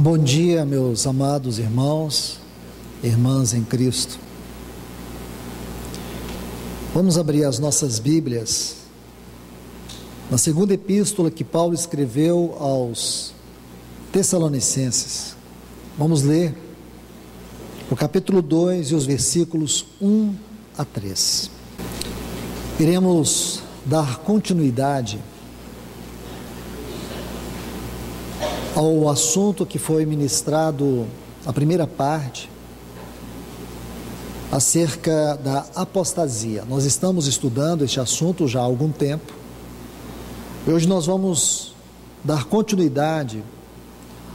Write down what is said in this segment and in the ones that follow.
Bom dia, meus amados irmãos e irmãs em Cristo. Vamos abrir as nossas Bíblias na segunda epístola que Paulo escreveu aos Tessalonicenses. Vamos ler o capítulo 2 e os versículos 1 a 3. Iremos dar continuidade ao assunto que foi ministrado na primeira parte, acerca da apostasia. Nós estamos estudando este assunto já há algum tempo, e hoje nós vamos dar continuidade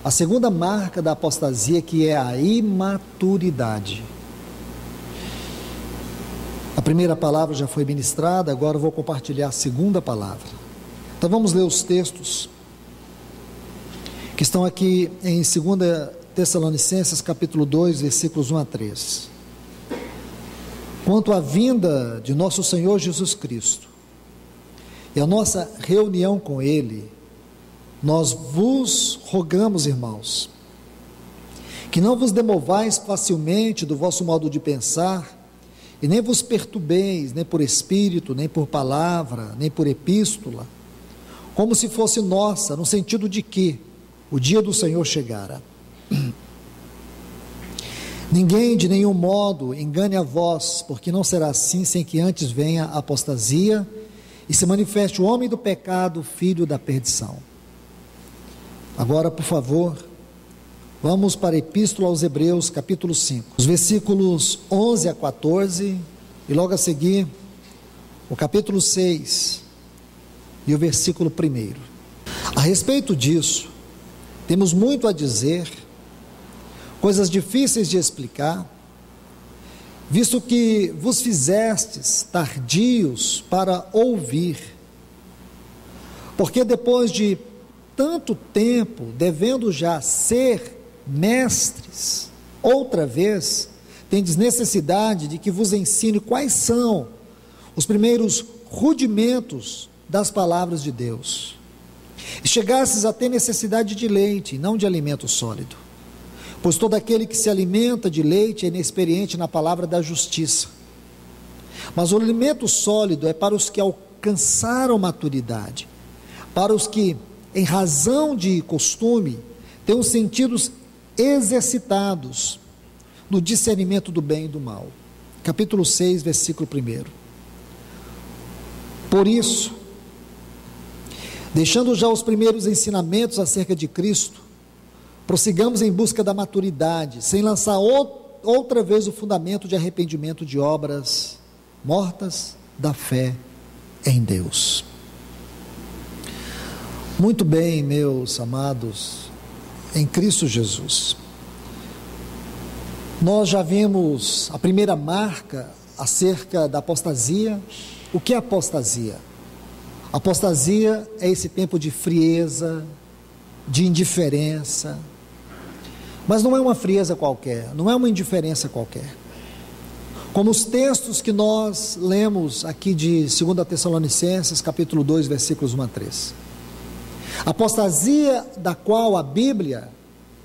à segunda marca da apostasia, que é a imaturidade. A primeira palavra já foi ministrada, agora eu vou compartilhar a segunda palavra. Então vamos ler os textos que estão aqui em 2 Tessalonicenses capítulo 2, versículos 1 a 3. Quanto à vinda de nosso Senhor Jesus Cristo e a nossa reunião com Ele, nós vos rogamos, irmãos, que não vos demovais facilmente do vosso modo de pensar, e nem vos perturbeis, nem por espírito, nem por palavra, nem por epístola, como se fosse nossa, no sentido de que o dia do Senhor chegara. Ninguém de nenhum modo engane a vós, porque não será assim sem que antes venha a apostasia e se manifeste o homem do pecado, filho da perdição. Agora, por favor, vamos para a Epístola aos Hebreus, capítulo 5, os versículos 11 a 14, e logo a seguir, o capítulo 6 e o versículo 1. A respeito disso, temos muito a dizer, coisas difíceis de explicar, visto que vos fizestes tardios para ouvir, porque depois de tanto tempo, devendo já ser mestres, outra vez, tendes necessidade de que vos ensine quais são os primeiros rudimentos das palavras de Deus. E chegasses a ter necessidade de leite, não de alimento sólido, pois todo aquele que se alimenta de leite é inexperiente na palavra da justiça, mas o alimento sólido é para os que alcançaram maturidade, para os que, em razão de costume, têm os sentidos exercitados no discernimento do bem e do mal. Capítulo 6, versículo 1. Por isso, deixando já os primeiros ensinamentos acerca de Cristo, prossigamos em busca da maturidade, sem lançar outra vez o fundamento de arrependimento de obras mortas da fé em Deus. Muito bem, meus amados, em Cristo Jesus. Nós já vimos a primeira marca acerca da apostasia. O que é apostasia? Apostasia é esse tempo de frieza, de indiferença, mas não é uma frieza qualquer, não é uma indiferença qualquer. Como os textos que nós lemos aqui de 2 Tessalonicenses, capítulo 2, versículos 1 a 3. A apostasia da qual a Bíblia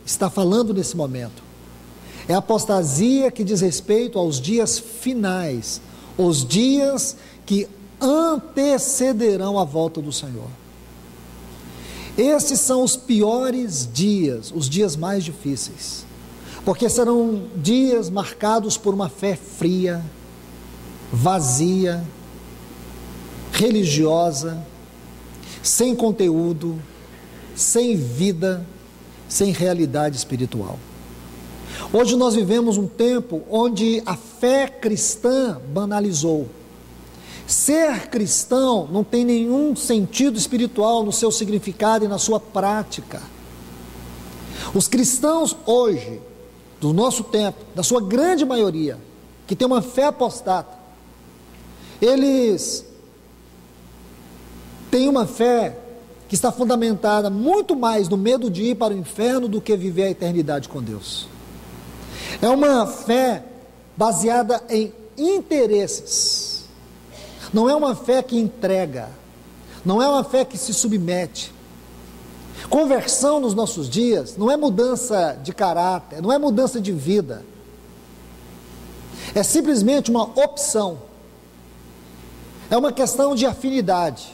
está falando nesse momento é a apostasia que diz respeito aos dias finais, os dias que antecederão a volta do Senhor. Esses são os piores dias, os dias mais difíceis, porque serão dias marcados por uma fé fria, vazia, religiosa, sem conteúdo, sem vida, sem realidade espiritual. Hoje nós vivemos um tempo onde a fé cristã banalizou. Ser cristão não tem nenhum sentido espiritual no seu significado e na sua prática. Os cristãos hoje, do nosso tempo, da sua grande maioria, que tem uma fé apostata, eles têm uma fé que está fundamentada muito mais no medo de ir para o inferno do que viver a eternidade com Deus. É uma fé baseada em interesses. Não é uma fé que entrega, não é uma fé que se submete, Conversão nos nossos dias não é mudança de caráter, não é mudança de vida. É simplesmente uma opção. É uma questão de afinidade.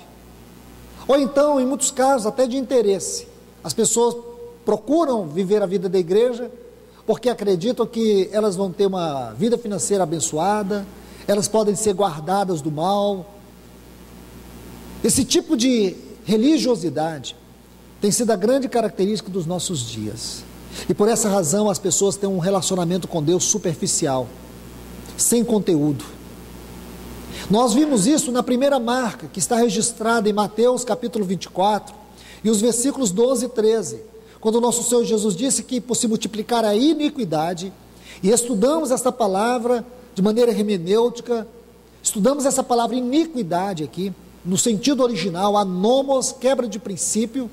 Ou então, em muitos casos, até de interesse. As pessoas procuram viver a vida da igreja porque acreditam que elas vão ter uma vida financeira abençoada, elas podem ser guardadas do mal. Esse tipo de religiosidade tem sido a grande característica dos nossos dias. E por essa razão as pessoas têm um relacionamento com Deus superficial, sem conteúdo. Nós vimos isso na primeira marca, que está registrada em Mateus capítulo 24, e os versículos 12 e 13, quando o nosso Senhor Jesus disse que por se multiplicar a iniquidade, e estudamos essa palavra de maneira hermenêutica, estudamos essa palavra iniquidade aqui, no sentido original, anomos, quebra de princípio,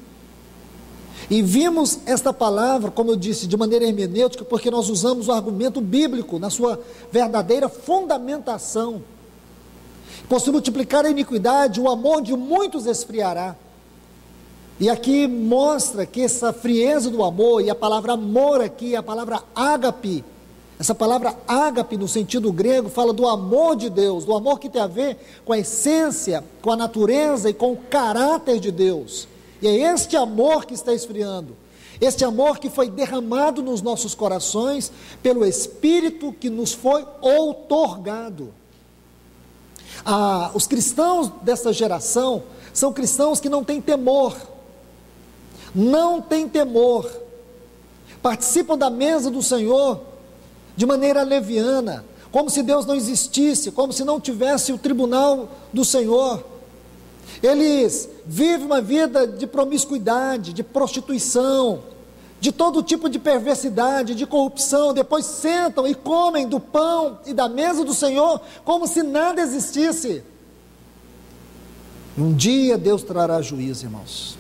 e vimos esta palavra, como eu disse, de maneira hermenêutica, porque nós usamos o argumento bíblico na sua verdadeira fundamentação. Por se multiplicar a iniquidade, o amor de muitos esfriará. E aqui mostra que essa frieza do amor, e a palavra amor aqui, a palavra ágape, essa palavra ágape no sentido grego fala do amor de Deus, do amor que tem a ver com a essência, com a natureza e com o caráter de Deus. E é este amor que está esfriando, este amor que foi derramado nos nossos corações pelo Espírito que nos foi outorgado. Os cristãos dessa geração são cristãos que não têm temor, participam da mesa do Senhor de maneira leviana, como se Deus não existisse, como se não tivesse o tribunal do Senhor. Eles vivem uma vida de promiscuidade, de prostituição, de todo tipo de perversidade, de corrupção, depois sentam e comem do pão e da mesa do Senhor, como se nada existisse. Um dia Deus trará juízo, irmãos.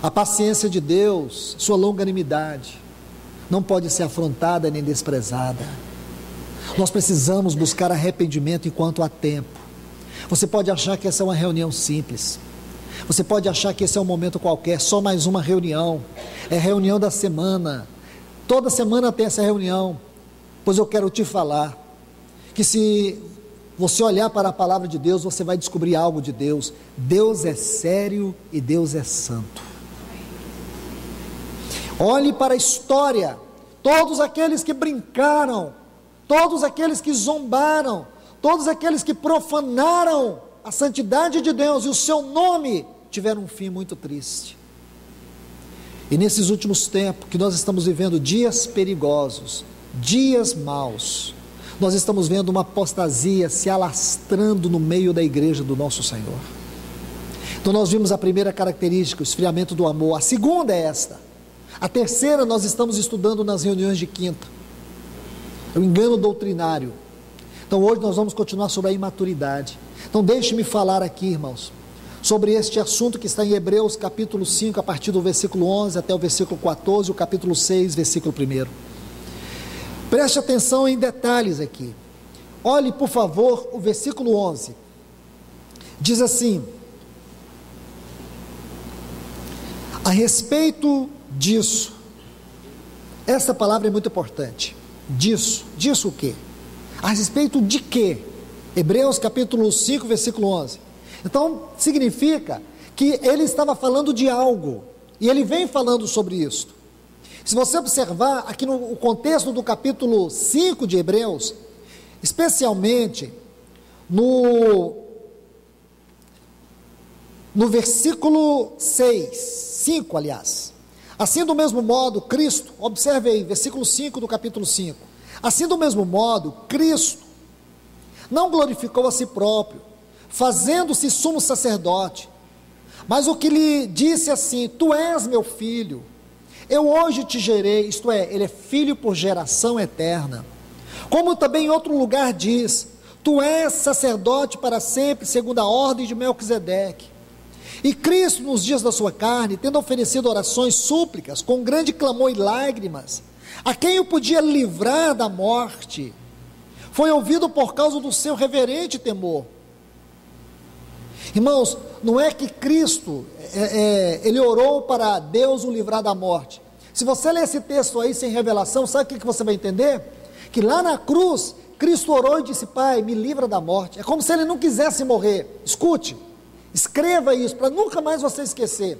A paciência de Deus, sua longanimidade, não pode ser afrontada nem desprezada. Nós precisamos buscar arrependimento enquanto há tempo. Você pode achar que essa é uma reunião simples, você pode achar que esse é um momento qualquer, só mais uma reunião, é reunião da semana, toda semana tem essa reunião. Pois eu quero te falar, que se você olhar para a palavra de Deus, você vai descobrir algo de Deus. Deus é sério e Deus é santo. Olhe para a história, todos aqueles que brincaram, todos aqueles que zombaram, todos aqueles que profanaram a santidade de Deus e o seu nome, tiveram um fim muito triste. E nesses últimos tempos que nós estamos vivendo dias perigosos, dias maus, nós estamos vendo uma apostasia se alastrando no meio da igreja do nosso Senhor. Então nós vimos a primeira característica, o esfriamento do amor. A segunda é esta. A terceira nós estamos estudando nas reuniões de quinta, o engano doutrinário. Então hoje nós vamos continuar sobre a imaturidade. Então deixe-me falar aqui, irmãos, sobre este assunto que está em Hebreus capítulo 5, a partir do versículo 11 até o versículo 14, o capítulo 6, versículo 1. Preste atenção em detalhes aqui. Olhe, por favor, o versículo 11. Diz assim: a respeito disso, essa palavra é muito importante. Disso o quê? A respeito de quê? Hebreus capítulo 5, versículo 11. Então, significa que ele estava falando de algo, e ele vem falando sobre isso. Se você observar aqui no contexto do capítulo 5 de Hebreus, especialmente no versículo 5, aliás. Assim do mesmo modo, Cristo, observe aí, versículo 5 do capítulo 5. Assim do mesmo modo, Cristo não glorificou a si próprio, fazendo-se sumo sacerdote, mas o que lhe disse assim: tu és meu filho, eu hoje te gerei, isto é, ele é filho por geração eterna. Como também em outro lugar diz: tu és sacerdote para sempre, segundo a ordem de Melquisedeque. E Cristo, nos dias da sua carne, tendo oferecido orações, súplicas, com grande clamor e lágrimas, a quem o podia livrar da morte, foi ouvido por causa do seu reverente temor. Irmãos, não é que Cristo, ele orou para Deus o livrar da morte. Se você ler esse texto aí sem revelação, sabe o que você vai entender? Que lá na cruz, Cristo orou e disse: Pai, me livra da morte. É como se ele não quisesse morrer. Escute, escreva isso, para nunca mais você esquecer.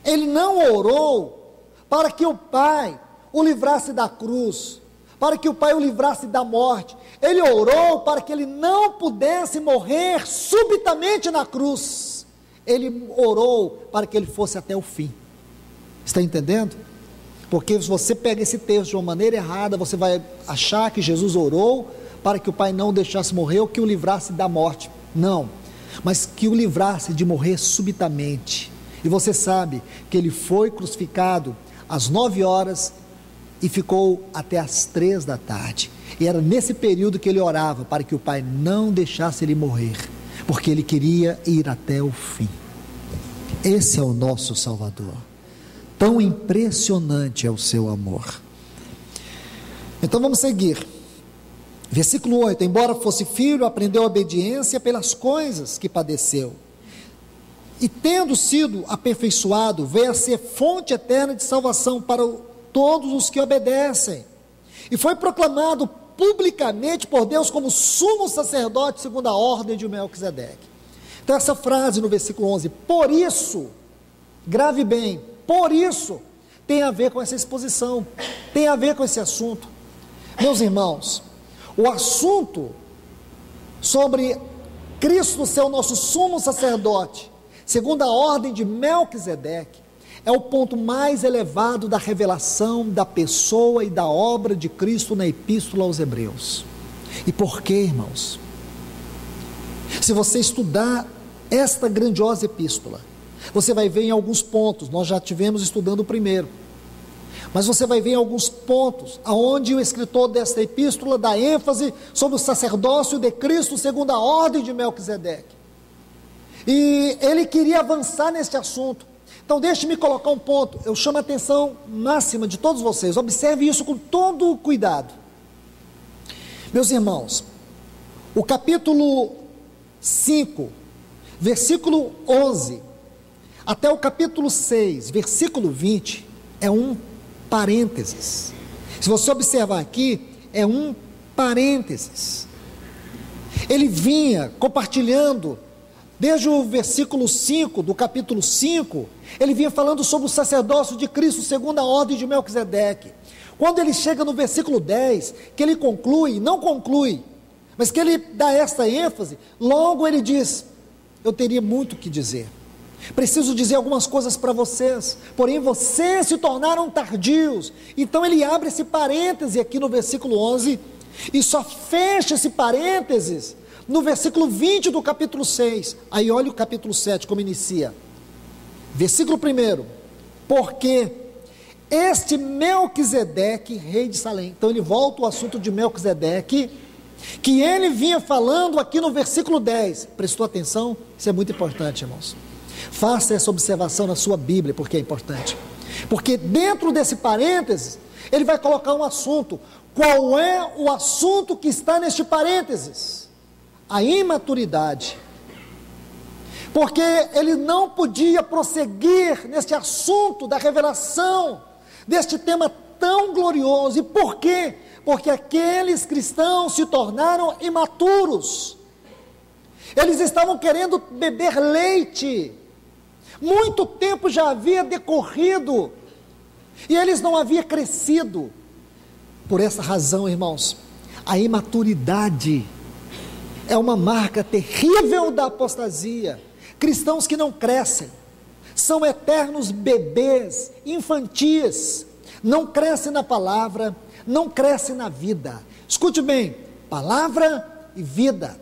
Ele não orou para que o Pai o livrasse da cruz, para que o Pai o livrasse da morte. Ele orou para que ele não pudesse morrer subitamente na cruz. Ele orou para que ele fosse até o fim. Está entendendo? Porque se você pega esse texto de uma maneira errada, você vai achar que Jesus orou para que o Pai não o deixasse morrer ou que o livrasse da morte. Não, mas que o livrasse de morrer subitamente. E você sabe que ele foi crucificado às 9 horas e ficou até às 3 da tarde. E era nesse período que ele orava para que o Pai não deixasse ele morrer, porque ele queria ir até o fim. Esse é o nosso Salvador. Tão impressionante é o seu amor. Então vamos seguir. Versículo 8: embora fosse filho, aprendeu a obediência pelas coisas que padeceu. E tendo sido aperfeiçoado, veio a ser fonte eterna de salvação para todos os que obedecem. E foi proclamado publicamente por Deus como sumo sacerdote segundo a ordem de Melquisedeque. Então essa frase no versículo 11, por isso, grave bem, por isso, tem a ver com essa exposição, tem a ver com esse assunto. Meus irmãos, o assunto sobre Cristo ser o nosso sumo sacerdote, segundo a ordem de Melquisedeque, é o ponto mais elevado da revelação da pessoa e da obra de Cristo na Epístola aos Hebreus. E por quê, irmãos? Se você estudar esta grandiosa epístola, você vai ver em alguns pontos, nós já tivemos estudando o primeiro, mas você vai ver em alguns pontos, aonde o escritor desta epístola dá ênfase sobre o sacerdócio de Cristo segundo a ordem de Melquisedeque, e ele queria avançar neste assunto. Então deixe-me colocar um ponto, eu chamo a atenção máxima de todos vocês, observe isso com todo o cuidado. Meus irmãos, o capítulo 5, versículo 11, até o capítulo 6, versículo 20, é um parênteses. Se você observar aqui, é um parênteses. Ele vinha compartilhando, desde o versículo 5, do capítulo 5, ele vinha falando sobre o sacerdócio de Cristo segundo a ordem de Melquisedeque. Quando ele chega no versículo 10, que ele conclui, não conclui, mas que ele dá esta ênfase, logo ele diz: eu teria muito o que dizer, preciso dizer algumas coisas para vocês, porém vocês se tornaram tardios. Então ele abre esse parêntese aqui no versículo 11, e só fecha esse parênteses no versículo 20 do capítulo 6, aí olha o capítulo 7 como inicia, versículo 1, porque este Melquisedeque, rei de Salém. Então ele volta ao assunto de Melquisedeque, que ele vinha falando aqui no versículo 10, prestou atenção? Isso é muito importante, irmãos, faça essa observação na sua Bíblia, porque é importante, porque dentro desse parênteses, ele vai colocar um assunto. Qual é o assunto que está neste parênteses? A imaturidade, porque ele não podia prosseguir neste assunto da revelação, deste tema tão glorioso. E por quê? Porque aqueles cristãos se tornaram imaturos, eles estavam querendo beber leite, muito tempo já havia decorrido, e eles não haviam crescido. Por essa razão, irmãos, a imaturidade é uma marca terrível da apostasia. Cristãos que não crescem, são eternos bebês, infantis, não crescem na palavra, não crescem na vida. Escute bem, palavra e vida.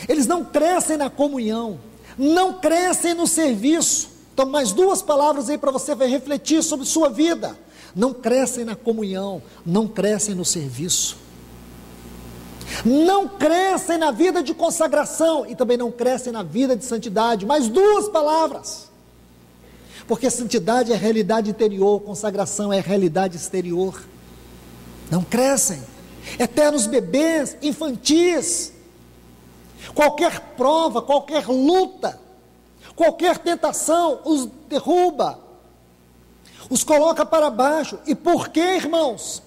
Eles não crescem na comunhão, não crescem no serviço. Então mais duas palavras aí para você refletir sobre sua vida. Não crescem na comunhão, não crescem no serviço, não crescem na vida de consagração e também não crescem na vida de santidade. Mais duas palavras, porque santidade é realidade interior, consagração é realidade exterior. Não crescem, eternos bebês, infantis. Qualquer prova, qualquer luta, qualquer tentação os derruba, os coloca para baixo. E por quê, irmãos?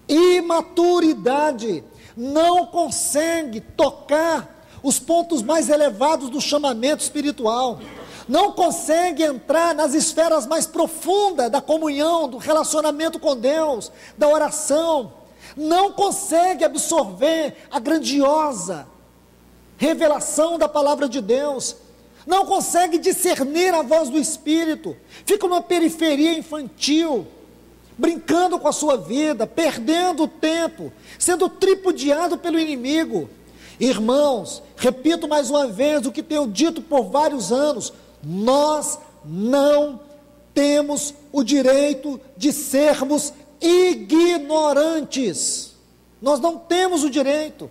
Imaturidade. Não consegue tocar os pontos mais elevados do chamamento espiritual. Não consegue entrar nas esferas mais profundas da comunhão, do relacionamento com Deus, da oração. Não consegue absorver a grandiosa revelação da palavra de Deus. Não consegue discernir a voz do Espírito. Fica numa periferia infantil, brincando com a sua vida, perdendo o tempo, sendo tripudiado pelo inimigo. Irmãos, repito mais uma vez o que tenho dito por vários anos: nós não temos o direito de sermos ignorantes. Nós não temos o direito.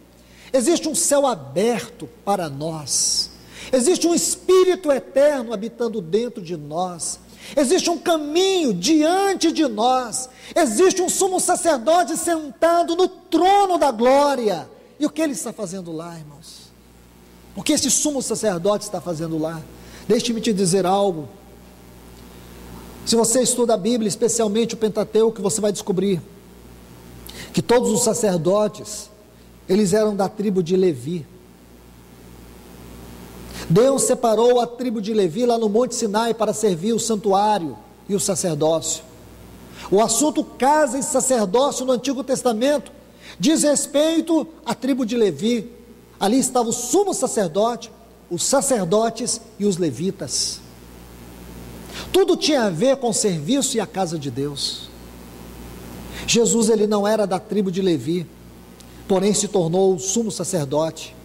Existe um céu aberto para nós. Existe um Espírito eterno habitando dentro de nós. Existe um caminho diante de nós. Existe um sumo sacerdote sentado no trono da glória. E o que ele está fazendo lá, irmãos? O que esse sumo sacerdote está fazendo lá? Deixe-me te dizer algo. Se você estuda a Bíblia, especialmente o Pentateuco, você vai descobrir que todos os sacerdotes, eles eram da tribo de Levi. Deus separou a tribo de Levi lá no Monte Sinai para servir o santuário e o sacerdócio. O assunto casa e sacerdócio no Antigo Testamento diz respeito à tribo de Levi. Ali estava o sumo sacerdote, os sacerdotes e os levitas. Tudo tinha a ver com o serviço e a casa de Deus. Jesus, ele não era da tribo de Levi, porém se tornou o sumo sacerdote.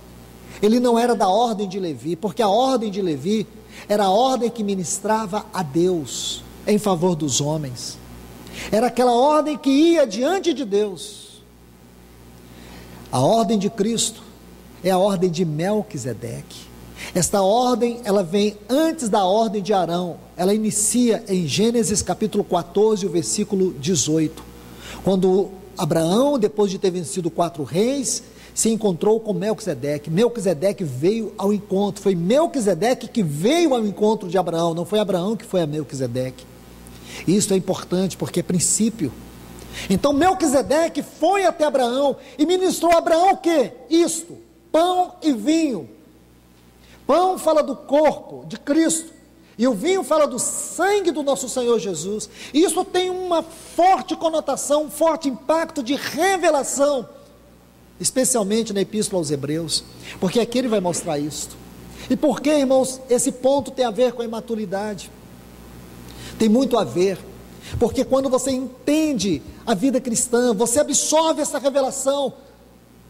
Ele não era da ordem de Levi, porque a ordem de Levi era a ordem que ministrava a Deus em favor dos homens. Era aquela ordem que ia diante de Deus. A ordem de Cristo é a ordem de Melquisedeque. Esta ordem, ela vem antes da ordem de Arão. Ela inicia em Gênesis capítulo 14, o versículo 18, quando Abraão, depois de ter vencido 4 reis, se encontrou com Melquisedeque. Melquisedeque veio ao encontro. Foi Melquisedeque que veio ao encontro de Abraão, não foi Abraão que foi a Melquisedeque. Isso é importante porque é princípio. Então Melquisedeque foi até Abraão e ministrou a Abraão o quê? Isto, pão e vinho. Pão fala do corpo de Cristo e o vinho fala do sangue do nosso Senhor Jesus. E isso tem uma forte conotação, um forte impacto de revelação, especialmente na Epístola aos Hebreus, porque aqui ele vai mostrar isto. E por que, irmãos, esse ponto tem a ver com a imaturidade? Tem muito a ver, porque quando você entende a vida cristã, você absorve essa revelação,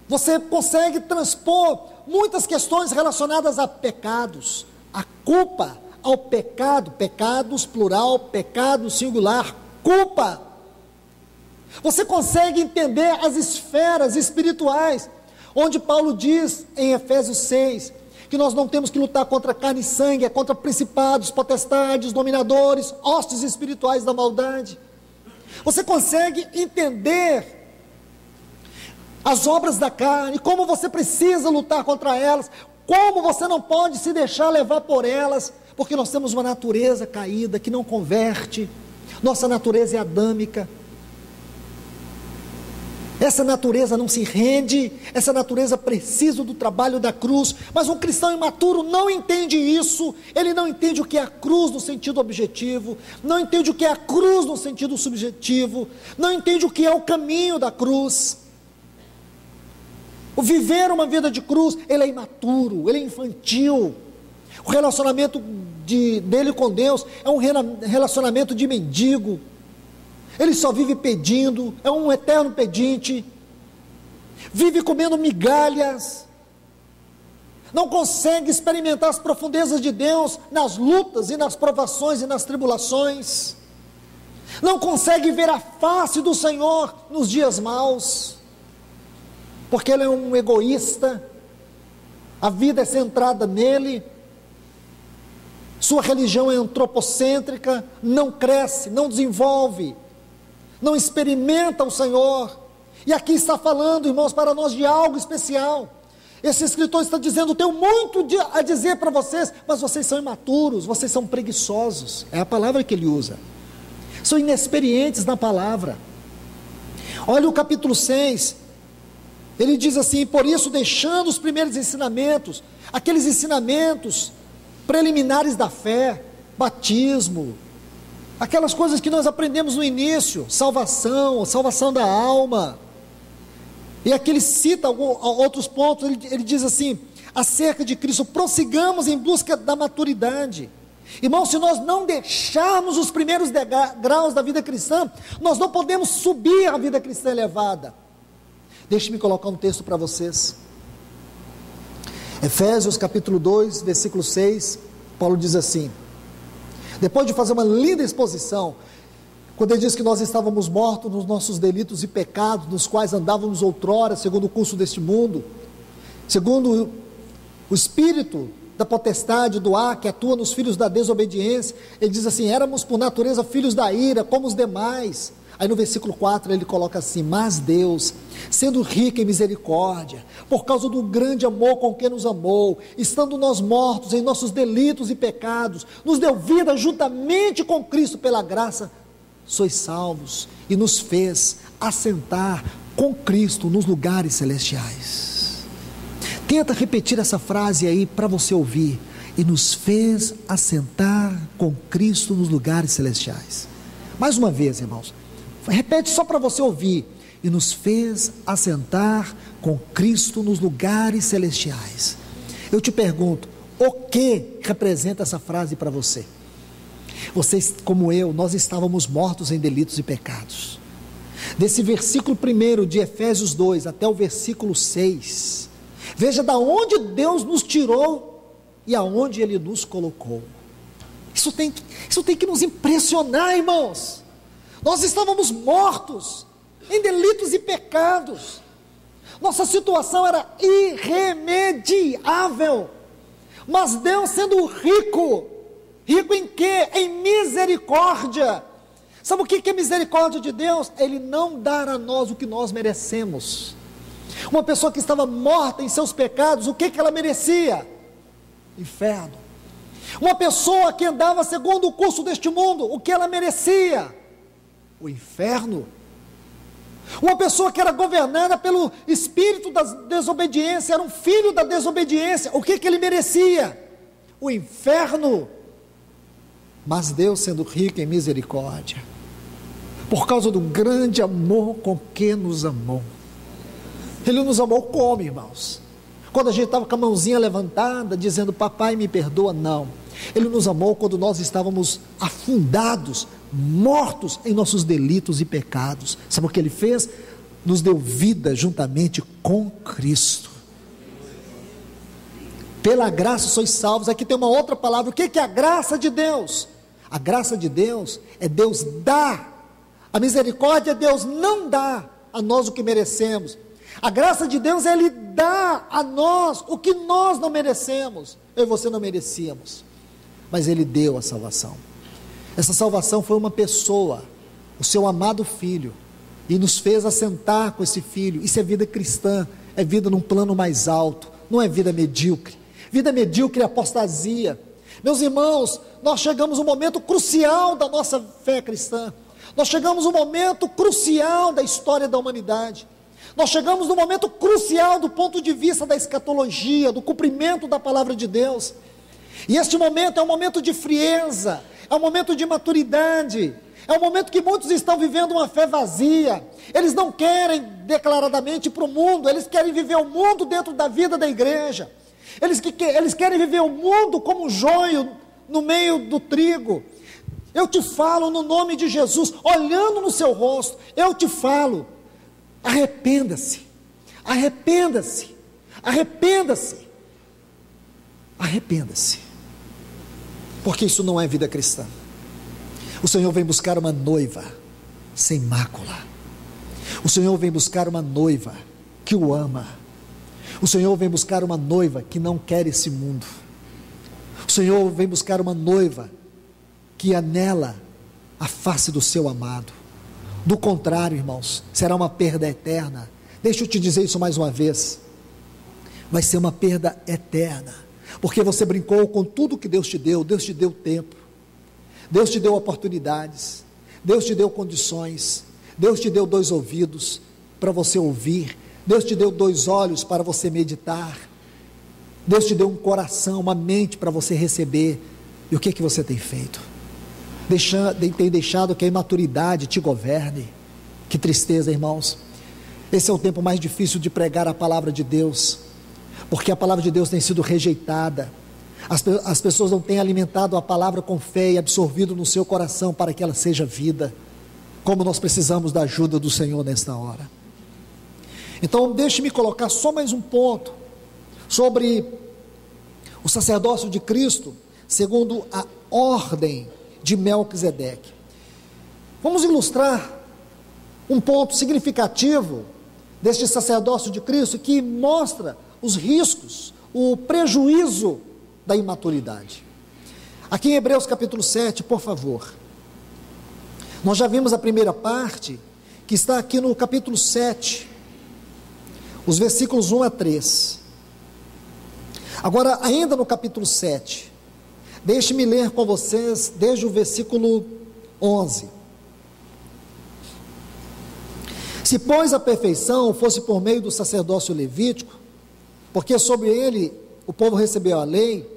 você consegue transpor muitas questões relacionadas a pecados, a culpa, ao pecado, pecados plural, pecado singular, culpa. Você consegue entender as esferas espirituais, onde Paulo diz em Efésios 6, que nós não temos que lutar contra carne e sangue, é contra principados, potestades, dominadores, hostes espirituais da maldade. Você consegue entender as obras da carne, como você precisa lutar contra elas, como você não pode se deixar levar por elas, porque nós temos uma natureza caída, que não converte, nossa natureza é adâmica, essa natureza não se rende, essa natureza precisa do trabalho da cruz, mas um cristão imaturo não entende isso, ele não entende o que é a cruz no sentido objetivo, não entende o que é a cruz no sentido subjetivo, não entende o que é o caminho da cruz. O viver uma vida de cruz, ele é imaturo, ele é infantil. O relacionamento dele com Deus é um relacionamento de mendigo. Ele só vive pedindo, é um eterno pedinte, vive comendo migalhas, não consegue experimentar as profundezas de Deus nas lutas e nas provações e nas tribulações, não consegue ver a face do Senhor nos dias maus, porque ele é um egoísta, a vida é centrada nele, sua religião é antropocêntrica, não cresce, não desenvolve, não experimenta o Senhor. E aqui está falando, irmãos, para nós de algo especial. Esse escritor está dizendo: tenho muito a dizer para vocês, mas vocês são imaturos, vocês são preguiçosos. É a palavra que ele usa. São inexperientes na palavra. Olha o capítulo 6. Ele diz assim: por isso, deixando os primeiros ensinamentos, aqueles ensinamentos preliminares da fé, batismo, aquelas coisas que nós aprendemos no início, salvação da alma. E aqui ele cita outros pontos. Ele diz assim: acerca de Cristo, prossigamos em busca da maturidade. Irmão, se nós não deixarmos os primeiros degraus da vida cristã, nós não podemos subir a vida cristã elevada. Deixe-me colocar um texto para vocês. Efésios capítulo 2, versículo 6, Paulo diz assim, depois de fazer uma linda exposição, quando ele diz que nós estávamos mortos nos nossos delitos e pecados, nos quais andávamos outrora, segundo o curso deste mundo, segundo o espírito da potestade, do ar, que atua nos filhos da desobediência, ele diz assim: éramos por natureza filhos da ira, como os demais. Aí no versículo 4 ele coloca assim: mas Deus, sendo rico em misericórdia, por causa do grande amor com que nos amou, estando nós mortos em nossos delitos e pecados, nos deu vida juntamente com Cristo, pela graça sois salvos, e nos fez assentar com Cristo nos lugares celestiais. Tenta repetir essa frase aí para você ouvir: e nos fez assentar com Cristo nos lugares celestiais. Mais uma vez, irmãos, repete só para você ouvir: e nos fez assentar com Cristo nos lugares celestiais. Eu te pergunto, o que representa essa frase para você? Vocês, como eu, nós estávamos mortos em delitos e pecados. Desse versículo 1 de Efésios 2 até o versículo 6, veja da onde Deus nos tirou e aonde Ele nos colocou. Isso tem que nos impressionar, irmãos. Nós estávamos mortos em delitos e pecados. Nossa situação era irremediável. Mas Deus, sendo rico em quê? Em misericórdia. Sabe o que é misericórdia de Deus? Ele não dar a nós o que nós merecemos. Uma pessoa que estava morta em seus pecados, o que ela merecia? Inferno. Uma pessoa que andava segundo o curso deste mundo, o que ela merecia? O inferno. Uma pessoa que era governada pelo espírito da desobediência, era um filho da desobediência, o que ele merecia? O inferno. Mas Deus, sendo rico em misericórdia, por causa do grande amor com que nos amou, Ele nos amou como, irmãos? Quando a gente estava com a mãozinha levantada, dizendo: papai, me perdoa? Não. Ele nos amou quando nós estávamos afundados, mortos em nossos delitos e pecados. Sabe o que Ele fez? Nos deu vida juntamente com Cristo. Pela graça sois salvos. Aqui tem uma outra palavra. O que é a graça de Deus? A graça de Deus é Deus dar. A misericórdia é Deus não dá a nós o que merecemos. A graça de Deus é Ele dar a nós o que nós não merecemos. Eu e você não merecíamos, mas Ele deu a salvação. Essa salvação foi uma pessoa, o seu amado Filho, e nos fez assentar com esse Filho. Isso é vida cristã, é vida num plano mais alto, não é vida medíocre. Vida medíocre é apostasia. Meus irmãos, nós chegamos a um momento crucial da nossa fé cristã. Nós chegamos a um momento crucial da história da humanidade. Nós chegamos num momento crucial do ponto de vista da escatologia, do cumprimento da palavra de Deus. E este momento é um momento de frieza, é um momento de maturidade, é um momento que muitos estão vivendo uma fé vazia. Eles não querem declaradamente para o mundo, eles querem viver o mundo dentro da vida da igreja. Eles querem viver o mundo como um joio no meio do trigo. Eu te falo no nome de Jesus, olhando no seu rosto, eu te falo: arrependa-se, arrependa-se, arrependa-se, arrependa-se, porque isso não é vida cristã. O Senhor vem buscar uma noiva sem mácula. O Senhor vem buscar uma noiva que o ama. O Senhor vem buscar uma noiva que não quer esse mundo. O Senhor vem buscar uma noiva que anela a face do seu amado. Do contrário, irmãos, será uma perda eterna. Deixa eu te dizer isso mais uma vez. vai ser uma perda eterna, porque você brincou com tudo que Deus te deu tempo, Deus te deu oportunidades, Deus te deu condições, Deus te deu 2 ouvidos para você ouvir, Deus te deu 2 olhos para você meditar, Deus te deu um coração, uma mente para você receber. E o que você tem feito? Tem deixado que a imaturidade te governe. Que tristeza, irmãos. Esse é o tempo mais difícil de pregar a palavra de Deus, porque a palavra de Deus tem sido rejeitada. As pessoas não têm alimentado a palavra com fé e absorvido no seu coração para que ela seja vida. Como nós precisamos da ajuda do Senhor nesta hora. Então deixe-me colocar só mais um ponto sobre o sacerdócio de Cristo segundo a ordem de Melquisedeque. Vamos ilustrar um ponto significativo deste sacerdócio de Cristo que mostra os riscos, o prejuízo da imaturidade. Aqui em Hebreus capítulo 7, por favor. Nós já vimos a primeira parte, que está aqui no capítulo 7, os versículos 1 a 3. Agora, ainda no capítulo 7, deixe-me ler com vocês desde o versículo 11. Se, pois, a perfeição fosse por meio do sacerdócio levítico, porque sobre ele o povo recebeu a lei,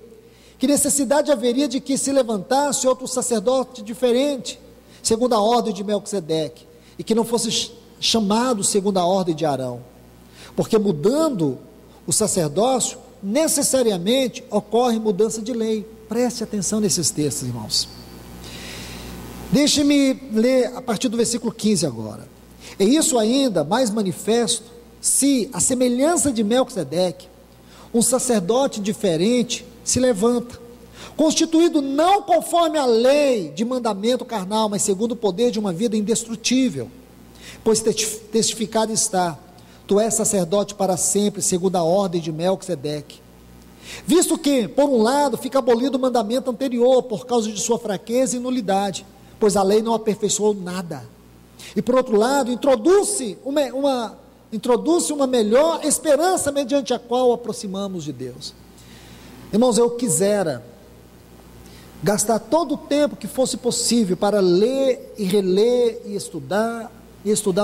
que necessidade haveria de que se levantasse outro sacerdote diferente, segundo a ordem de Melquisedeque, e que não fosse chamado segundo a ordem de Arão? Porque mudando o sacerdócio, necessariamente ocorre mudança de lei. Preste atenção nesses textos, irmãos. Deixe-me ler a partir do versículo 15 agora. É isso ainda mais manifesto, se a semelhança de Melquisedeque, um sacerdote diferente se levanta, constituído não conforme a lei de mandamento carnal, mas segundo o poder de uma vida indestrutível, pois testificado está: tu és sacerdote para sempre, segundo a ordem de Melquisedeque. Visto que, por um lado, fica abolido o mandamento anterior, por causa de sua fraqueza e nulidade, pois a lei não aperfeiçoou nada. E por outro lado, introduz-se uma melhor esperança, mediante a qual aproximamos de Deus. Irmãos, eu quisera gastar todo o tempo que fosse possível para ler e reler e estudar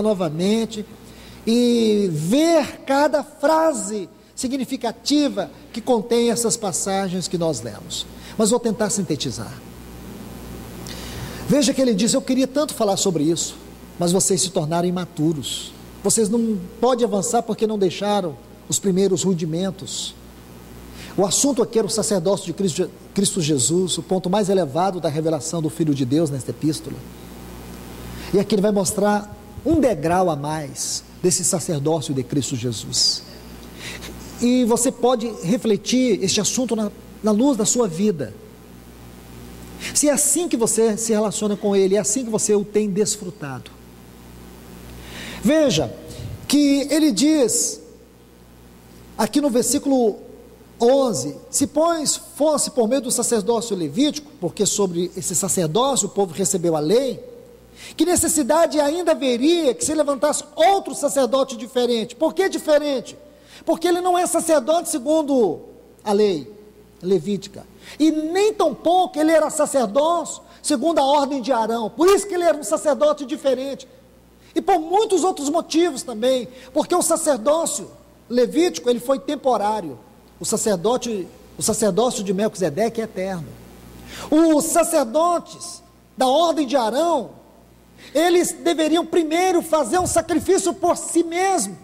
novamente, e ver cada frase significativa que contém essas passagens que nós lemos, mas vou tentar sintetizar. Veja que ele diz: eu queria tanto falar sobre isso, mas vocês se tornaram imaturos, vocês não podem avançar porque não deixaram os primeiros rudimentos. O assunto aqui era o sacerdócio de Cristo Jesus, o ponto mais elevado da revelação do Filho de Deus nesta epístola, e aqui ele vai mostrar um degrau a mais desse sacerdócio de Cristo Jesus. E você pode refletir este assunto na luz da sua vida. Se é assim que você se relaciona com Ele, é assim que você o tem desfrutado. Veja que ele diz aqui no versículo 11: se, pois, fosse por meio do sacerdócio levítico, porque sobre esse sacerdócio o povo recebeu a lei, que necessidade ainda haveria que se levantasse outro sacerdote diferente? Por que diferente? Porque ele não é sacerdote segundo a lei levítica, e nem tampouco ele era sacerdote segundo a ordem de Arão. Por isso que ele era um sacerdote diferente, e por muitos outros motivos também, porque o sacerdócio levítico ele foi temporário, o sacerdócio de Melquisedeque é eterno. Os sacerdotes da ordem de Arão, eles deveriam primeiro fazer um sacrifício por si mesmo,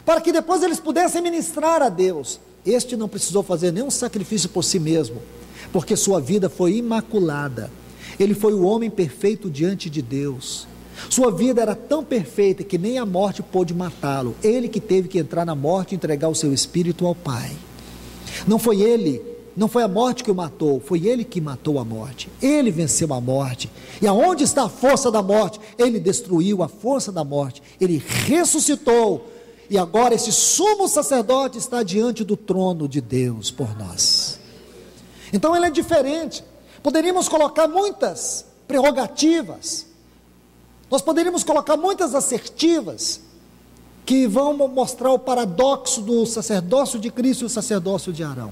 para que depois eles pudessem ministrar a Deus. Este não precisou fazer nenhum sacrifício por si mesmo, porque sua vida foi imaculada. Ele foi o homem perfeito diante de Deus. Sua vida era tão perfeita que nem a morte pôde matá-lo. Ele que teve que entrar na morte e entregar o seu espírito ao Pai. Não foi a morte que o matou, foi ele que matou a morte. Ele venceu a morte. E aonde está a força da morte? Ele destruiu a força da morte. Ele ressuscitou. E agora esse sumo sacerdote está diante do trono de Deus por nós. Então ele é diferente. Poderíamos colocar muitas prerrogativas, nós poderíamos colocar muitas assertivas que vão mostrar o paradoxo do sacerdócio de Cristo e o sacerdócio de Arão.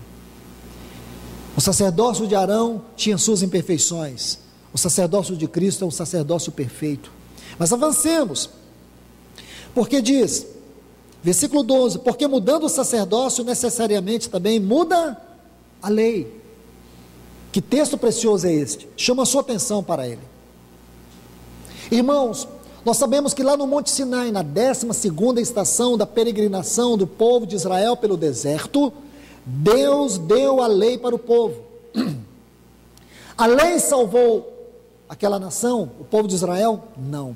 O sacerdócio de Arão tinha suas imperfeições, o sacerdócio de Cristo é um sacerdócio perfeito. Mas avancemos, porque diz, versículo 12, porque mudando o sacerdócio necessariamente também muda a lei. Que texto precioso é este? Chama a sua atenção para ele. Irmãos, nós sabemos que lá no Monte Sinai, na 12ª estação da peregrinação do povo de Israel pelo deserto, Deus deu a lei para o povo. A lei salvou aquela nação, o povo de Israel? Não.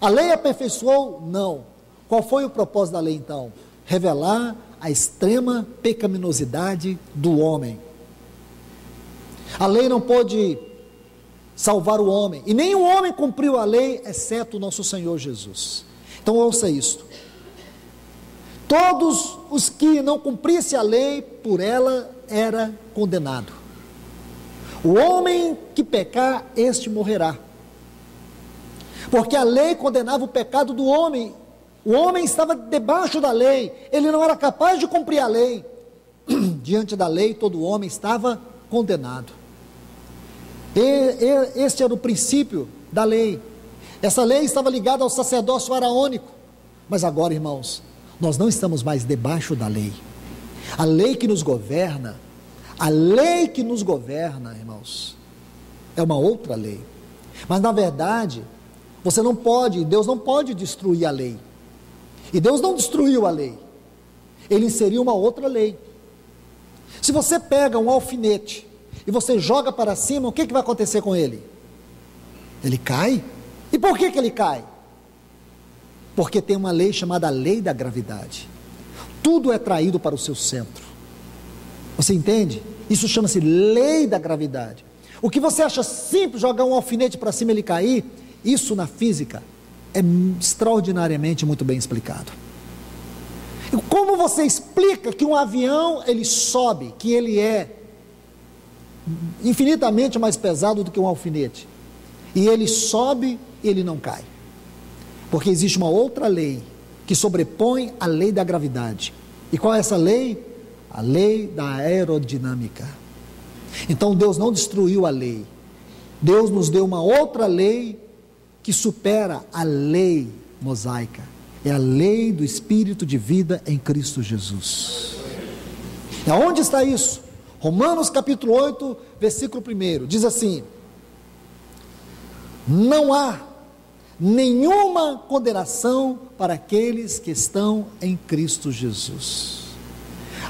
A lei aperfeiçoou? Não. Qual foi o propósito da lei então? Revelar a extrema pecaminosidade do homem. A lei não pôde salvar o homem, e nem o homem cumpriu a lei, exceto o nosso Senhor Jesus. Então ouça isto: todos os que não cumprissem a lei, por ela era condenado. O homem que pecar, este morrerá, porque a lei condenava o pecado do homem. O homem estava debaixo da lei, ele não era capaz de cumprir a lei. Diante da lei, todo homem estava condenado. Este era o princípio da lei. Essa lei estava ligada ao sacerdócio araônico. Mas agora, irmãos, nós não estamos mais debaixo da lei. A lei que nos governa, irmãos, é uma outra lei. Mas na verdade, Deus não pode destruir a lei. E Deus não destruiu a lei, Ele inseriu uma outra lei. Se você pega um alfinete e você joga para cima, o que vai acontecer com ele? Ele cai. E por que ele cai? Porque tem uma lei chamada lei da gravidade. Tudo é traído para o seu centro. Você entende? Isso chama-se lei da gravidade. O que você acha simples, jogar um alfinete para cima e ele cair, isso na física é extraordinariamente muito bem explicado. E como você explica que um avião ele sobe, que ele é infinitamente mais pesado do que um alfinete, e ele sobe e ele não cai? Porque existe uma outra lei que sobrepõe a lei da gravidade. E qual é essa lei? A lei da aerodinâmica. Então Deus não destruiu a lei, Deus nos deu uma outra lei que supera a lei mosaica. É a lei do Espírito de vida em Cristo Jesus. E aonde está isso? Romanos capítulo 8, versículo 1, diz assim: não há nenhuma condenação para aqueles que estão em Cristo Jesus.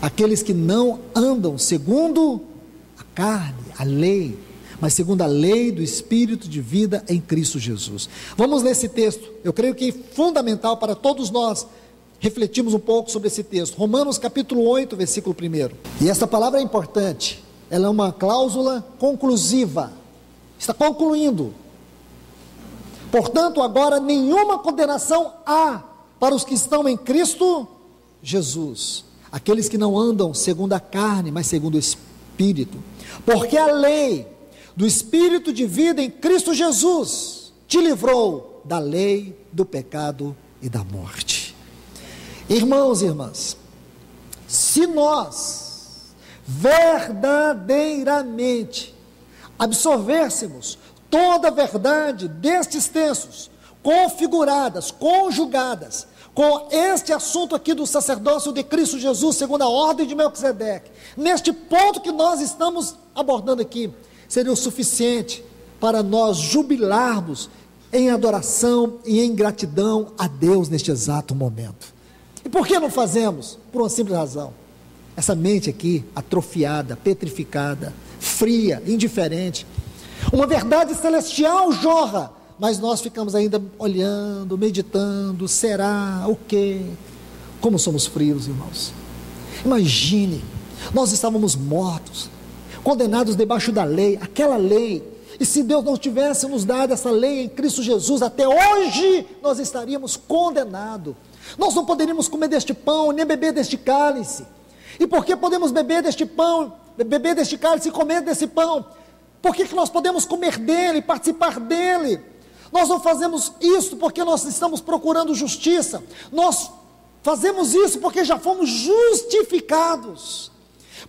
Aqueles que não andam segundo a carne, a lei, mas segundo a lei do Espírito de vida em Cristo Jesus. Vamos ler esse texto, eu creio que é fundamental para todos nós refletirmos um pouco sobre esse texto. Romanos capítulo 8, versículo 1. E essa palavra é importante, ela é uma cláusula conclusiva, está concluindo. Portanto, agora nenhuma condenação há para os que estão em Cristo Jesus, aqueles que não andam segundo a carne, mas segundo o Espírito, porque a lei do Espírito de vida em Cristo Jesus te livrou da lei do pecado e da morte. Irmãos e irmãs, se nós verdadeiramente absorvêssemos toda a verdade destes textos, configuradas, conjugadas, com este assunto aqui do sacerdócio de Cristo Jesus, segundo a ordem de Melquisedeque, neste ponto que nós estamos abordando aqui, seria o suficiente para nós jubilarmos em adoração e em gratidão a Deus neste exato momento. E por que não fazemos? Por uma simples razão: essa mente aqui atrofiada, petrificada, fria, indiferente. Uma verdade celestial jorra, mas nós ficamos ainda olhando, meditando, será, o quê? Como somos frios, irmãos. Imagine, nós estávamos mortos, condenados debaixo da lei, aquela lei, e se Deus não tivesse nos dado essa lei em Cristo Jesus, até hoje nós estaríamos condenados. Nós não poderíamos comer deste pão, nem beber deste cálice. E por que podemos beber deste pão, beber deste cálice e comer desse pão? Por que nós podemos comer dele, participar dele? Nós não fazemos isso porque nós estamos procurando justiça, nós Fazemos isso porque já fomos justificados,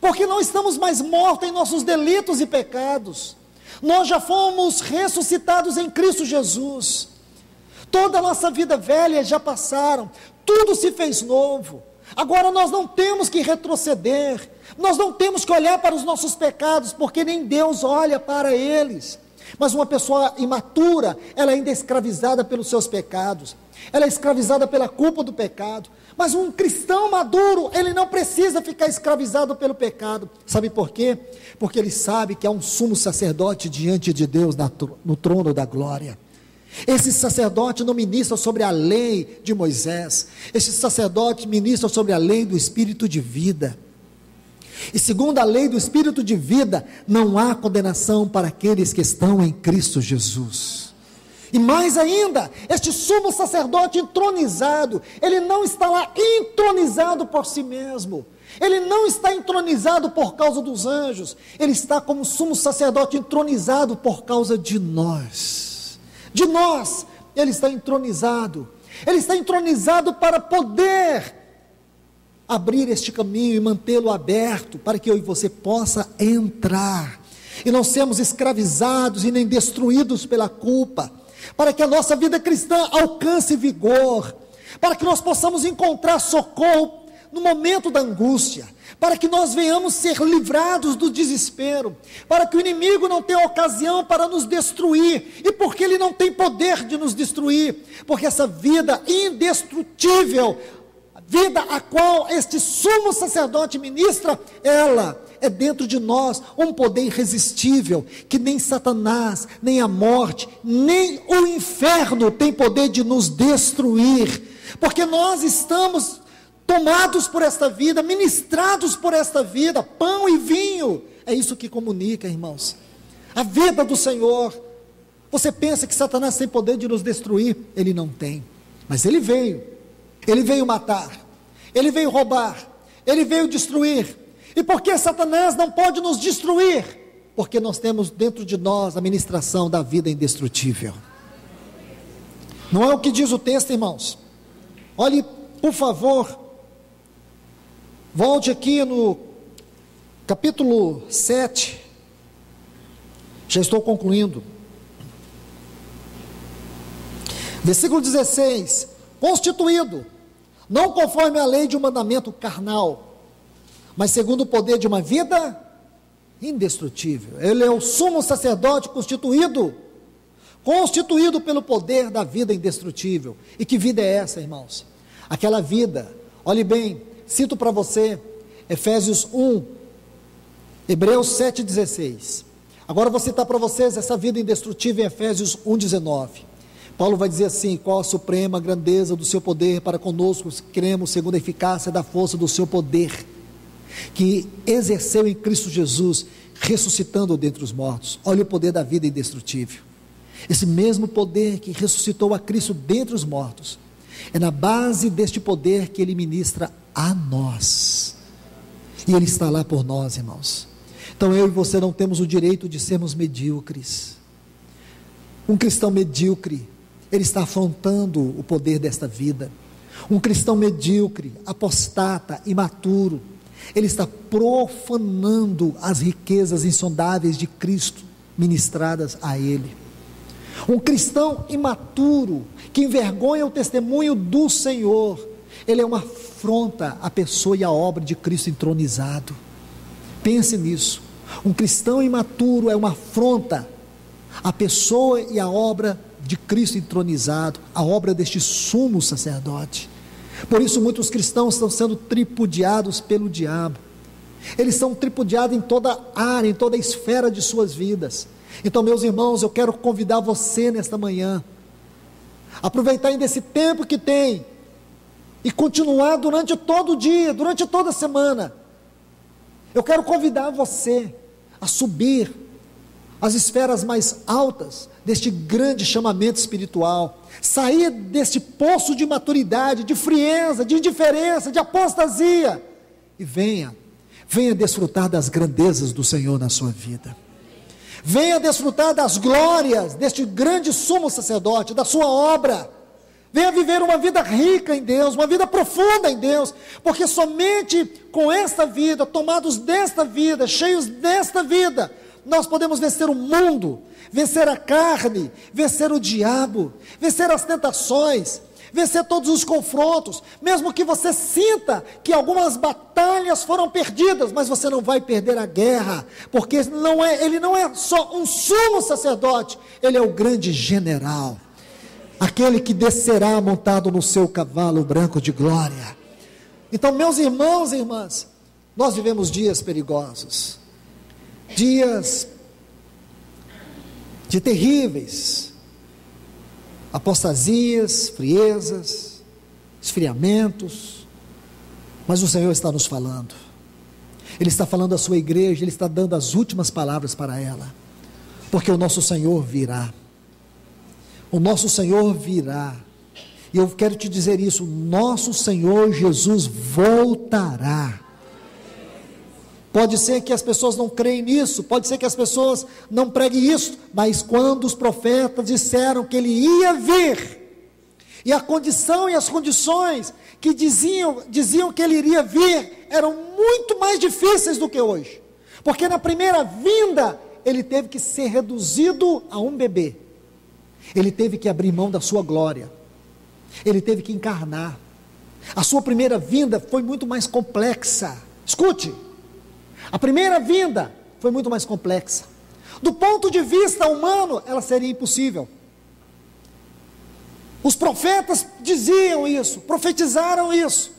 porque não estamos mais mortos em nossos delitos e pecados. Nós já fomos ressuscitados em Cristo Jesus. Toda a nossa vida velha já passaram, tudo se fez novo. Agora nós não temos que retroceder, nós não temos que olhar para os nossos pecados, porque nem Deus olha para eles. Mas uma pessoa imatura, ela ainda é escravizada pelos seus pecados, ela é escravizada pela culpa do pecado. Mas um cristão maduro, ele não precisa ficar escravizado pelo pecado. Sabe por quê? Porque ele sabe que há um sumo sacerdote diante de Deus no trono da glória. Esse sacerdote não ministra sobre a lei de Moisés, esse sacerdote ministra sobre a lei do Espírito de vida. E segundo a lei do Espírito de vida, não há condenação para aqueles que estão em Cristo Jesus. E mais ainda, este sumo sacerdote entronizado, ele não está lá entronizado por si mesmo, ele não está entronizado por causa dos anjos, ele está como sumo sacerdote entronizado por causa de nós. De nós, ele está entronizado para poder abrir este caminho e mantê-lo aberto, para que eu e você possa entrar, e não sermos escravizados e nem destruídos pela culpa, para que a nossa vida cristã alcance vigor, para que nós possamos encontrar socorro no momento da angústia, para que nós venhamos ser livrados do desespero, para que o inimigo não tenha ocasião para nos destruir. E porque ele não tem poder de nos destruir? Porque essa vida indestrutível, a vida a qual este sumo sacerdote ministra, ela é dentro de nós um poder irresistível, que nem Satanás, nem a morte, nem o inferno tem poder de nos destruir, porque nós estamos tomados por esta vida, ministrados por esta vida, pão e vinho, é isso que comunica, irmãos, a vida do Senhor. Você pensa que Satanás tem poder de nos destruir? Ele não tem, mas ele veio matar, ele veio roubar, ele veio destruir. E por que Satanás não pode nos destruir? Porque nós temos dentro de nós a ministração da vida indestrutível. Não é o que diz o texto, irmãos? Olhe, por favor, volte aqui no capítulo 7, já estou concluindo, versículo 16, constituído, não conforme a lei de um mandamento carnal, mas segundo o poder de uma vida indestrutível. Ele é o sumo sacerdote constituído pelo poder da vida indestrutível. E que vida é essa, irmãos? Aquela vida, olhe bem, cito para você, Efésios 1, Hebreus 7,16. Agora vou citar para vocês essa vida indestrutível em Efésios 1,19. Paulo vai dizer assim: qual a suprema grandeza do seu poder para conosco, que cremos segundo a eficácia da força do seu poder, que exerceu em Cristo Jesus, ressuscitando dentre os mortos. Olha o poder da vida indestrutível. Esse mesmo poder que ressuscitou a Cristo dentre os mortos, é na base deste poder que ele ministra a nós, e ele está lá por nós, irmãos. Então eu e você não temos o direito de sermos medíocres. Um cristão medíocre, ele está afrontando o poder desta vida. Um cristão medíocre, apostata, imaturo, ele está profanando as riquezas insondáveis de Cristo ministradas a ele. Um cristão imaturo, que envergonha o testemunho do Senhor, ele é uma afronta à pessoa e à obra de Cristo entronizado. Pense nisso. Um cristão imaturo é uma afronta à pessoa e à obra de Cristo entronizado, a obra deste sumo sacerdote. Por isso muitos cristãos estão sendo tripudiados pelo diabo. Eles são tripudiados em toda área, em toda a esfera de suas vidas. Então, meus irmãos, eu quero convidar você nesta manhã, aproveitar ainda esse tempo que tem, e continuar durante todo o dia, durante toda a semana. Eu quero convidar você a subir as esferas mais altas deste grande chamamento espiritual, sair deste poço de maturidade, de frieza, de indiferença, de apostasia, e venha desfrutar das grandezas do Senhor na sua vida. Venha desfrutar das glórias deste grande sumo sacerdote, da sua obra. Venha viver uma vida rica em Deus, uma vida profunda em Deus, porque somente com esta vida, tomados desta vida, cheios desta vida, nós podemos vencer o mundo, vencer a carne, vencer o diabo, vencer as tentações, vencer todos os confrontos, mesmo que você sinta que algumas batalhas foram perdidas, mas você não vai perder a guerra, porque ele não é só um sumo sacerdote, ele é o grande general, aquele que descerá montado no seu cavalo branco de glória. Então, meus irmãos e irmãs, nós vivemos dias perigosos, dias de terríveis apostasias, friezas, esfriamentos, mas o Senhor está nos falando, Ele está falando à sua igreja, Ele está dando as últimas palavras para ela, porque o nosso Senhor virá, o nosso Senhor virá, e eu quero te dizer isso, nosso Senhor Jesus voltará. Pode ser que as pessoas não creem nisso, pode ser que as pessoas não preguem isso, mas quando os profetas disseram que Ele ia vir, e a condição e as condições que diziam que Ele iria vir, eram muito mais difíceis do que hoje, porque na primeira vinda, Ele teve que ser reduzido a um bebê, Ele teve que abrir mão da sua glória, Ele teve que encarnar. A sua primeira vinda foi muito mais complexa. Escute, a primeira vinda foi muito mais complexa. Do ponto de vista humano, ela seria impossível. Os profetas diziam isso, profetizaram isso.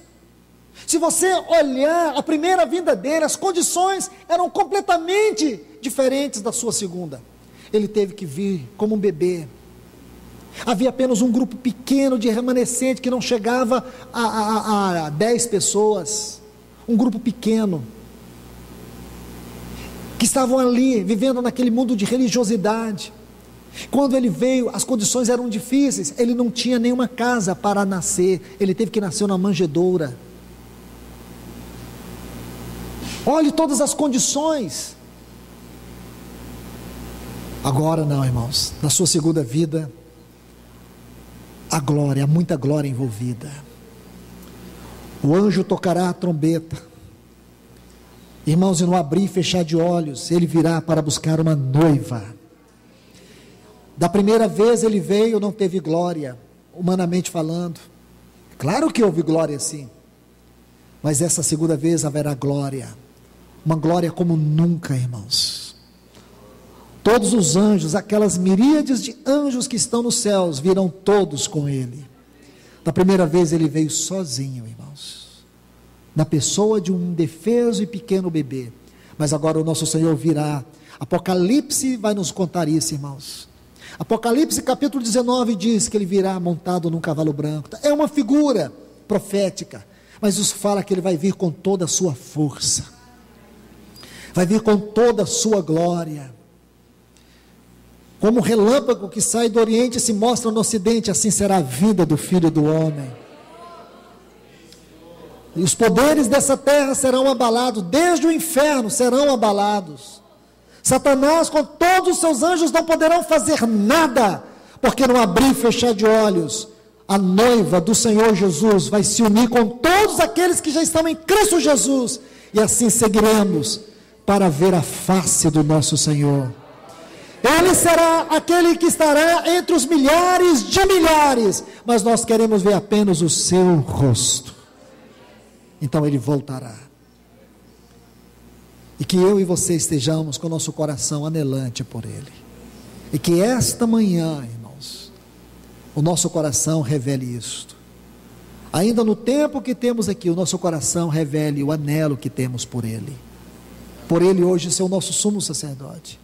Se você olhar a primeira vinda dele, as condições eram completamente diferentes da sua segunda. Ele teve que vir como um bebê. Havia apenas um grupo pequeno de remanescente que não chegava a 10 pessoas. Um grupo pequeno, que estavam ali, vivendo naquele mundo de religiosidade. Quando ele veio, as condições eram difíceis, ele não tinha nenhuma casa para nascer, ele teve que nascer na manjedoura. Olhe todas as condições. Agora não, irmãos, na sua segunda vida, a glória, há muita glória envolvida. O anjo tocará a trombeta. Irmãos, e no abrir e fechar de olhos, Ele virá para buscar uma noiva. Da primeira vez Ele veio, não teve glória, humanamente falando. Claro que houve glória sim, mas essa segunda vez haverá glória, uma glória como nunca, irmãos. Todos os anjos, aquelas miríades de anjos que estão nos céus, virão todos com Ele. Da primeira vez Ele veio sozinho, irmãos, na pessoa de um indefeso e pequeno bebê, mas agora o nosso Senhor virá. Apocalipse vai nos contar isso, irmãos. Apocalipse capítulo 19 diz que Ele virá montado num cavalo branco. É uma figura profética, mas isso fala que Ele vai vir com toda a sua força, vai vir com toda a sua glória, como o relâmpago que sai do oriente e se mostra no ocidente, assim será a vinda do Filho do Homem. E os poderes dessa terra serão abalados, desde o inferno serão abalados. Satanás com todos os seus anjos não poderão fazer nada, porque no abrir e fechar de olhos, a noiva do Senhor Jesus vai se unir com todos aqueles que já estão em Cristo Jesus, e assim seguiremos para ver a face do nosso Senhor. Ele será aquele que estará entre os milhares de milhares, mas nós queremos ver apenas o seu rosto. Então Ele voltará, e que eu e você estejamos com o nosso coração anelante por Ele, e que esta manhã, irmãos, o nosso coração revele isto, ainda no tempo que temos aqui, o nosso coração revele o anelo que temos por Ele hoje ser o nosso sumo sacerdote,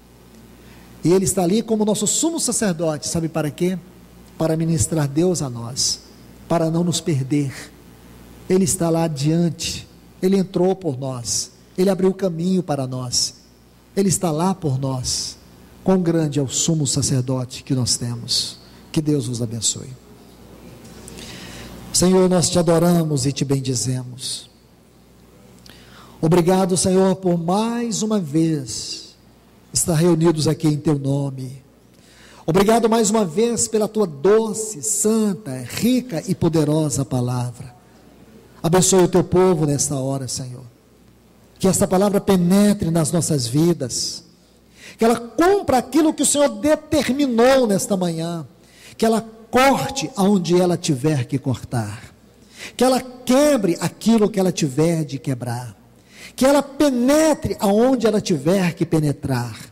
e Ele está ali como nosso sumo sacerdote, sabe para quê? Para ministrar Deus a nós, para não nos perder. Ele está lá adiante, Ele entrou por nós, Ele abriu o caminho para nós, Ele está lá por nós. Quão grande é o sumo sacerdote que nós temos. Que Deus os abençoe. Senhor, nós te adoramos e te bendizemos. Obrigado, Senhor, por mais uma vez estar reunidos aqui em teu nome. Obrigado mais uma vez pela tua doce, santa, rica e poderosa palavra. Abençoe o teu povo nesta hora, Senhor. Que esta palavra penetre nas nossas vidas. Que ela cumpra aquilo que o Senhor determinou nesta manhã. Que ela corte aonde ela tiver que cortar. Que ela quebre aquilo que ela tiver de quebrar. Que ela penetre aonde ela tiver que penetrar.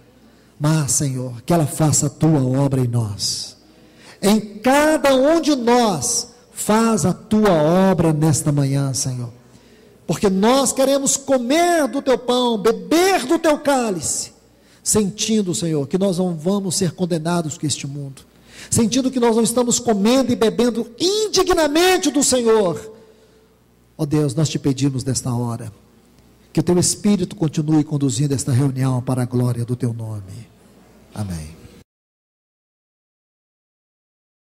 Mas, Senhor, que ela faça a tua obra em nós. Em cada um de nós, faz a tua obra nesta manhã, Senhor. Porque nós queremos comer do teu pão, beber do teu cálice, sentindo, Senhor, que nós não vamos ser condenados com este mundo. Sentindo que nós não estamos comendo e bebendo indignamente do Senhor. Ó Deus, nós te pedimos nesta hora, que o teu Espírito continue conduzindo esta reunião para a glória do teu nome. Amém.